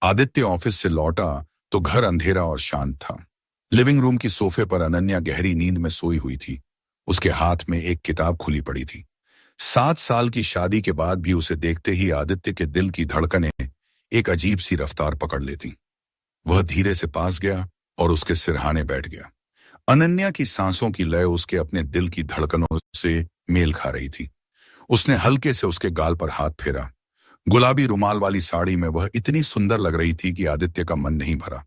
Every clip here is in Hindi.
आदित्य ऑफिस से लौटा तो घर अंधेरा और शांत था। लिविंग रूम की सोफे पर अनन्या गहरी नींद में सोई हुई थी। उसके हाथ में एक किताब खुली पड़ी थी। 7 साल की शादी के बाद भी उसे देखते ही आदित्य के दिल की धड़कनें एक अजीब सी रफ्तार पकड़ लेती। वह धीरे से पास गया और उसके सिरहाने बैठ गया। अनन्या की सांसों की लय उसके अपने दिल की धड़कनों से मेल खा रही थी। उसने हल्के से उसके गाल पर हाथ फेरा। गुलाबी रुमाल वाली साड़ी में वह इतनी सुंदर लग रही थी कि आदित्य का मन नहीं भरा।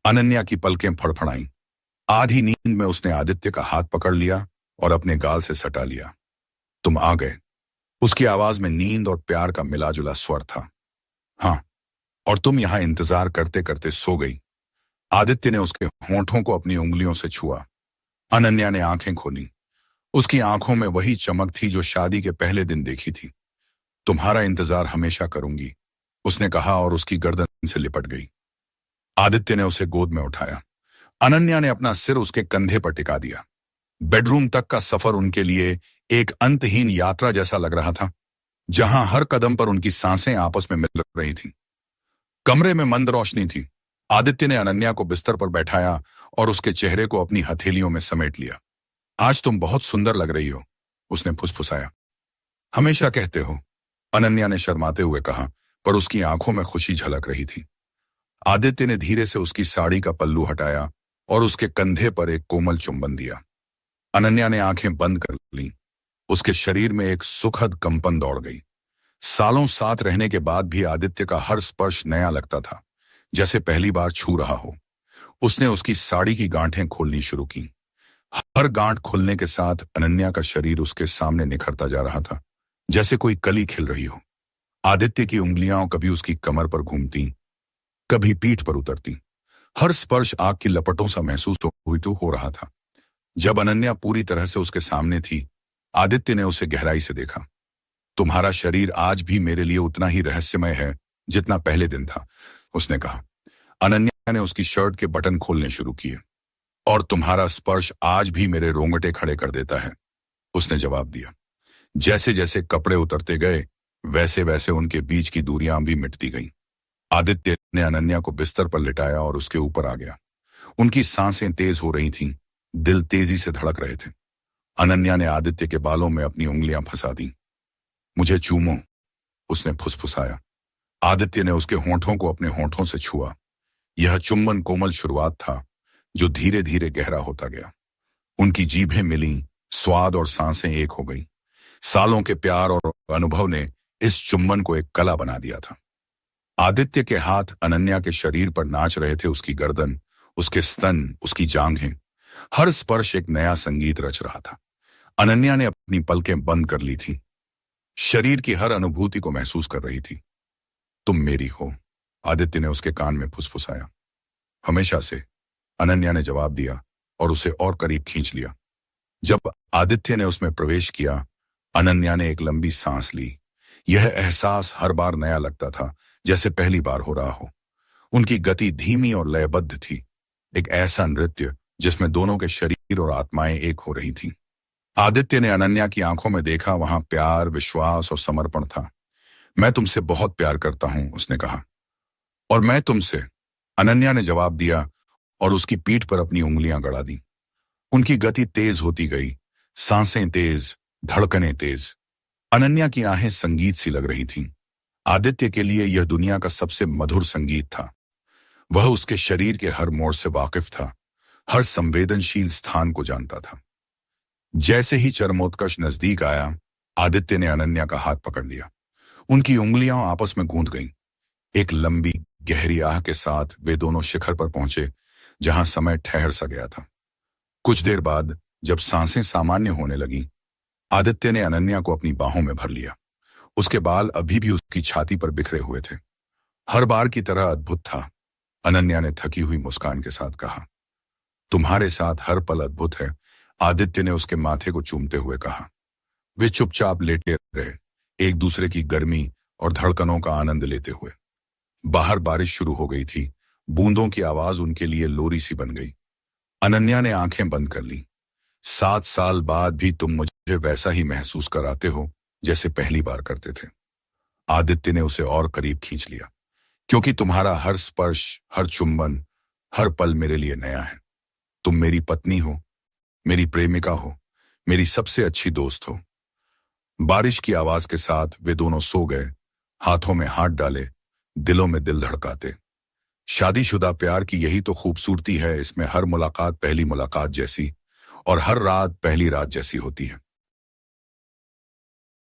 अनन्या की पलकें फड़फड़ाईं। आधी नींद में उसने आदित्य का हाथ पकड़ लिया और अपने गाल से सटा लिया। तुम आ गए। उसकी आवाज में नींद और प्यार का मिलाजुला स्वर था। हाँ, और तुम यहां इंतजार करते करते सो गई। आदित्य ने उसके होंठों को अपनी उंगलियों से छुआ। अनन्या ने आंखें खोली। उसकी आंखों में वही चमक थी जो शादी के पहले दिन देखी थी। तुम्हारा इंतजार हमेशा करूंगी, उसने कहा और उसकी गर्दन से लिपट गई। आदित्य ने उसे गोद में उठाया। अनन्या ने अपना सिर उसके कंधे पर टिका दिया। बेडरूम तक का सफर उनके लिए एक अंतहीन यात्रा जैसा लग रहा था, जहां हर कदम पर उनकी सांसें आपस में मिल रही थीं। कमरे में मंद रोशनी थी। आदित्य ने अनन्या को बिस्तर पर बैठाया और उसके चेहरे को अपनी हथेलियों में समेट लिया। आज तुम बहुत सुंदर लग रही हो, उसने फुसफुसाया। हमेशा कहते हो, अनन्या ने शर्माते हुए कहा, पर उसकी आंखों में खुशी झलक रही थी। आदित्य ने धीरे से उसकी साड़ी का पल्लू हटाया और उसके कंधे पर एक कोमल चुंबन दिया। अनन्या ने आंखें बंद कर लीं। उसके शरीर में एक सुखद कंपन दौड़ गई। सालों साथ रहने के बाद भी आदित्य का हर स्पर्श नया लगता था, जैसे पहली बार छू रहा हो। उसने उसकी साड़ी की गांठें खोलनी शुरू की। हर गांठ खुलने के साथ अनन्या का शरीर उसके सामने निखरता जा रहा था, जैसे कोई कली खिल रही हो। आदित्य की उंगलियां कभी उसकी कमर पर घूमती, कभी पीठ पर उतरती। हर स्पर्श आग की लपटों सा महसूस हो रहा था। जब अनन्या पूरी तरह से उसके सामने थी, आदित्य ने उसे गहराई से देखा। तुम्हारा शरीर आज भी मेरे लिए उतना ही रहस्यमय है जितना पहले दिन था, उसने कहा। अनन्या ने उसकी शर्ट के बटन खोलने शुरू किए। और तुम्हारा स्पर्श आज भी मेरे रोंगटे खड़े कर देता है, उसने जवाब दिया। जैसे जैसे कपड़े उतरते गए, वैसे वैसे उनके बीच की दूरियां भी मिटती गईं। आदित्य ने अनन्या को बिस्तर पर लिटाया और उसके ऊपर आ गया। उनकी सांसें तेज हो रही थीं, दिल तेजी से धड़क रहे थे। अनन्या ने आदित्य के बालों में अपनी उंगलियां फंसा दी। मुझे चूमो, उसने फुसफुसाया। आदित्य ने उसके होंठों को अपने होंठों से छुआ। यह चुम्बन कोमल शुरुआत था, जो धीरे धीरे गहरा होता गया। उनकी जीभें मिलीं, स्वाद और सांसें एक हो गईं। सालों के प्यार और अनुभव ने इस चुम्बन को एक कला बना दिया था। आदित्य के हाथ अनन्या के शरीर पर नाच रहे थे। उसकी गर्दन, उसके स्तन, उसकी जांघें, हर स्पर्श एक नया संगीत रच रहा था। अनन्या ने अपनी पलकें बंद कर ली थी, शरीर की हर अनुभूति को महसूस कर रही थी। तुम मेरी हो, आदित्य ने उसके कान में फुसफुसाया। हमेशा से, अनन्या ने जवाब दिया और उसे और करीब खींच लिया। जब आदित्य ने उसमें प्रवेश किया, अनन्या ने एक लंबी सांस ली। यह एहसास हर बार नया लगता था, जैसे पहली बार हो रहा हो। उनकी गति धीमी और लयबद्ध थी, एक ऐसा नृत्य जिसमें दोनों के शरीर और आत्माएं एक हो रही थीं। आदित्य ने अनन्या की आंखों में देखा, वहां प्यार, विश्वास और समर्पण था। मैं तुमसे बहुत प्यार करता हूं, उसने कहा। और मैं तुमसे, अनन्या ने जवाब दिया और उसकी पीठ पर अपनी उंगलियां गड़ा दी। उनकी गति तेज होती गई, सांसें तेज, धड़कनें तेज। अनन्या की आहें संगीत सी लग रही थीं। आदित्य के लिए यह दुनिया का सबसे मधुर संगीत था। वह उसके शरीर के हर मोड़ से वाकिफ था, हर संवेदनशील स्थान को जानता था। जैसे ही चरमोत्कर्ष नजदीक आया, आदित्य ने अनन्या का हाथ पकड़ लिया। उनकी उंगलियां आपस में गूंथ गईं। एक लंबी गहरी आह के साथ वे दोनों शिखर पर पहुंचे, जहां समय ठहर सा गया था। कुछ देर बाद जब सांसें सामान्य होने लगीं, आदित्य ने अनन्या को अपनी बाहों में भर लिया। उसके बाल अभी भी उसकी छाती पर बिखरे हुए थे। हर बार की तरह अद्भुत था, अनन्या ने थकी हुई मुस्कान के साथ कहा। तुम्हारे साथ हर पल अद्भुत है, आदित्य ने उसके माथे को चूमते हुए कहा। वे चुपचाप लेटे रहे, एक दूसरे की गर्मी और धड़कनों का आनंद लेते हुए। बाहर बारिश शुरू हो गई थी। बूंदों की आवाज उनके लिए लोरी सी बन गई। अनन्या ने आंखें बंद कर ली। 7 साल बाद भी तुम मुझे वैसा ही महसूस कराते हो जैसे पहली बार करते थे। आदित्य ने उसे और करीब खींच लिया। क्योंकि तुम्हारा हर स्पर्श, हर चुंबन, हर पल मेरे लिए नया है। तुम मेरी पत्नी हो, मेरी प्रेमिका हो, मेरी सबसे अच्छी दोस्त हो। बारिश की आवाज के साथ वे दोनों सो गए, हाथों में हाथ डाले, दिलों में दिल धड़काते। शादीशुदा प्यार की यही तो खूबसूरती है, इसमें हर मुलाकात पहली मुलाकात जैसी और हर रात पहली रात जैसी होती है।